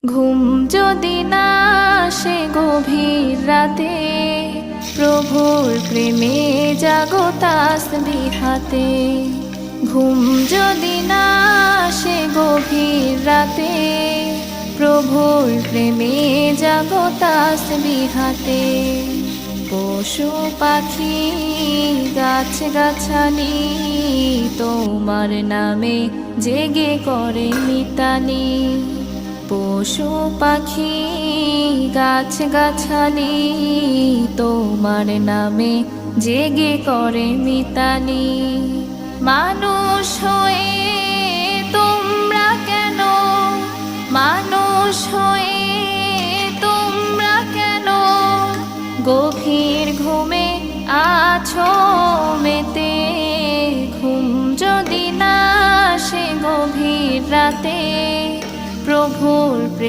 ঘুম যদি না আসে গভীর রাতে, প্রভুর প্রেমে জাগো তাসবিহ হাতে। ঘুম যদি না আসে গভীর রাতে, প্রভুর প্রেমে জাগো তাসবিহ হাতে। পশু পাখি গাছ গাছালি তোমার নামে জেগে করে মিতালি। পশু পাখি গাছ গাছালি তোমার নামে জেগে করে মিতালি। মানুষ হয়ে তোমরা কেন, মানুষ হয়ে তোমরা কেন গভীর ঘুমে আছো মেতে। ঘুম যদি না আসে গভীর রাতে, প্রভুর প্রেমে